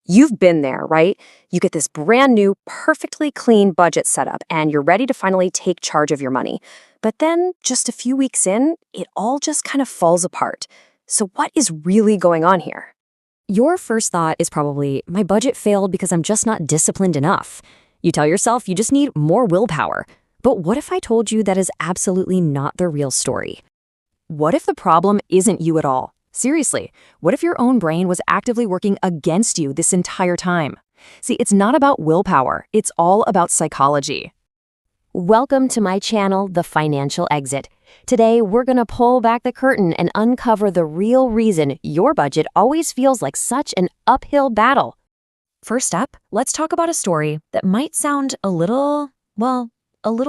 You've been there, right? You get this brand new, perfectly clean budget set up, and you're ready to finally take charge of your money. But then, just a few weeks in, it all just kind of falls apart. So what is really going on here? Your first thought is probably, my budget failed because I'm just not disciplined enough. You tell yourself you just need more willpower. But what if I told you that is absolutely not the real story? What if the problem isn't you at all? Seriously, what if your own brain was actively working against you this entire time? See, it's not about willpower, it's all about psychology. Welcome to my channel, The Financial Exit. Today, we're going to pull back the curtain and uncover the real reason your budget always feels like such an uphill battle. First up, let's talk about a story that might sound a little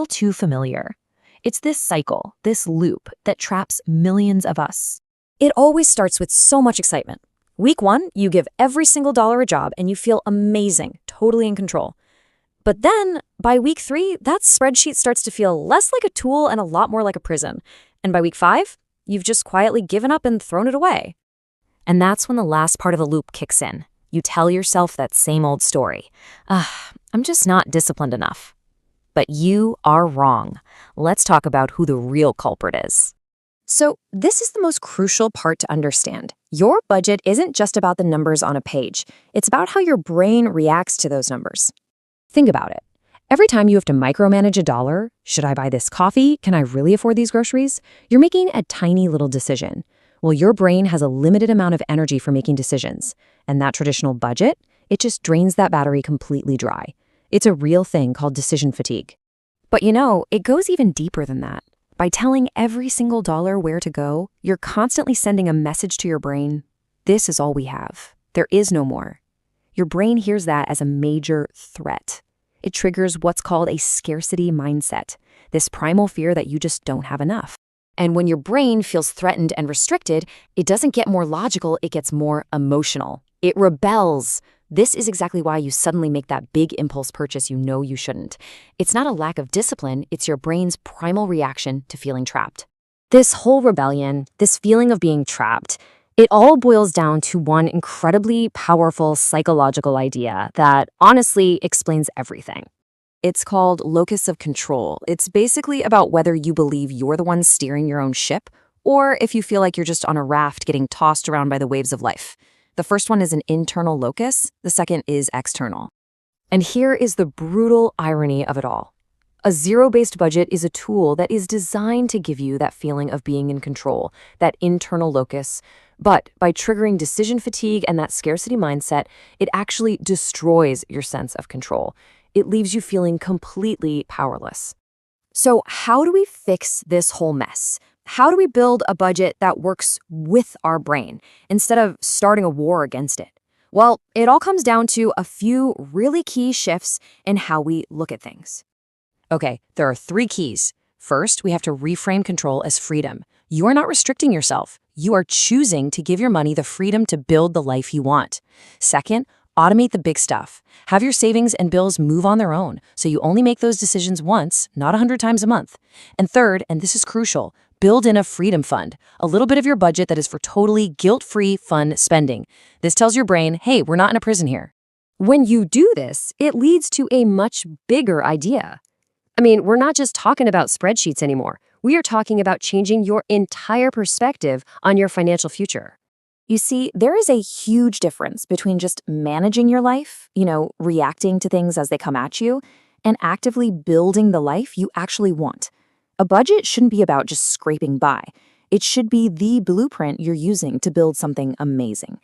too familiar. It's this cycle, this loop that traps millions of us. It always starts with so much excitement. Week 1, you give every single dollar a job and you feel amazing, totally in control. But then, by week 3, that spreadsheet starts to feel less like a tool and a lot more like a prison. And by week 5, you've just quietly given up and thrown it away. And that's when the last part of the loop kicks in. You tell yourself that same old story. I'm just not disciplined enough. But you are wrong. Let's talk about who the real culprit is. So this is the most crucial part to understand. Your budget isn't just about the numbers on a page. It's about how your brain reacts to those numbers. Think about it. Every time you have to micromanage a dollar, should I buy this coffee? Can I really afford these groceries? You're making a tiny little decision. Well, your brain has a limited amount of energy for making decisions. And that traditional budget, it just drains that battery completely dry. It's a real thing called decision fatigue. But it goes even deeper than that. By telling every single dollar where to go, you're constantly sending a message to your brain. This is all we have. There is no more. Your brain hears that as a major threat. It triggers what's called a scarcity mindset, this primal fear that you just don't have enough. And when your brain feels threatened and restricted, it doesn't get more logical, it gets more emotional. It rebels. This is exactly why you suddenly make that big impulse purchase you know you shouldn't. It's not a lack of discipline, it's your brain's primal reaction to feeling trapped. This whole rebellion, this feeling of being trapped, it all boils down to one incredibly powerful psychological idea that honestly explains everything. It's called Locus of Control. It's basically about whether you believe you're the one steering your own ship, or if you feel like you're just on a raft getting tossed around by the waves of life. The first one is an internal locus, the second is external. And here is the brutal irony of it all. A zero-based budget is a tool that is designed to give you that feeling of being in control, that internal locus. But by triggering decision fatigue and that scarcity mindset, it actually destroys your sense of control. It leaves you feeling completely powerless. So how do we fix this whole mess? How do we build a budget that works with our brain instead of starting a war against it? Well, it all comes down to a few really key shifts in how we look at things. Okay, there are 3 keys. First, we have to reframe control as freedom. You are not restricting yourself. You are choosing to give your money the freedom to build the life you want. Second, automate the big stuff. Have your savings and bills move on their own, so you only make those decisions once, not 100 times a month. And third, and this is crucial, build in a freedom fund, a little bit of your budget that is for totally guilt-free, fun spending. This tells your brain, hey, we're not in a prison here. When you do this, it leads to a much bigger idea. We're not just talking about spreadsheets anymore. We are talking about changing your entire perspective on your financial future. You see, there is a huge difference between just managing your life, reacting to things as they come at you, and actively building the life you actually want. A budget shouldn't be about just scraping by. It should be the blueprint you're using to build something amazing.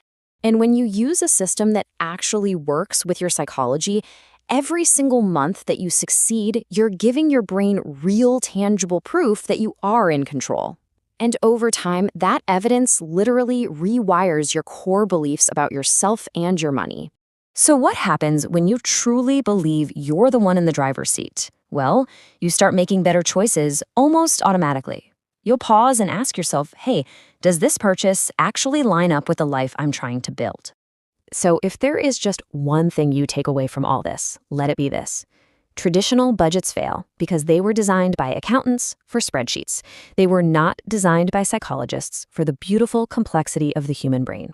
And when you use a system that actually works with your psychology, every single month that you succeed, you're giving your brain real, tangible proof that you are in control. And over time, that evidence literally rewires your core beliefs about yourself and your money. So what happens when you truly believe you're the one in the driver's seat? Well, you start making better choices almost automatically. You'll pause and ask yourself, hey, does this purchase actually line up with the life I'm trying to build? So if there is just one thing you take away from all this, let it be this. Traditional budgets fail because they were designed by accountants for spreadsheets. They were not designed by psychologists for the beautiful complexity of the human brain.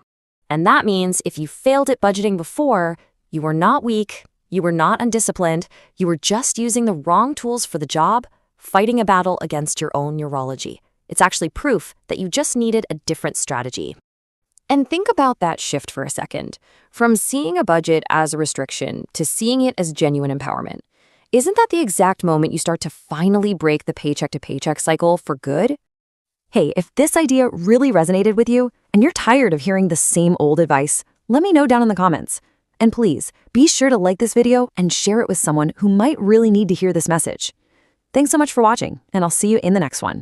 And that means if you failed at budgeting before, you were not weak, you were not undisciplined, you were just using the wrong tools for the job, fighting a battle against your own neurology. It's actually proof that you just needed a different strategy. And think about that shift for a second. From seeing a budget as a restriction to seeing it as genuine empowerment. Isn't that the exact moment you start to finally break the paycheck-to-paycheck cycle for good? Hey, if this idea really resonated with you and you're tired of hearing the same old advice, let me know down in the comments. And please, be sure to like this video and share it with someone who might really need to hear this message. Thanks so much for watching, and I'll see you in the next one.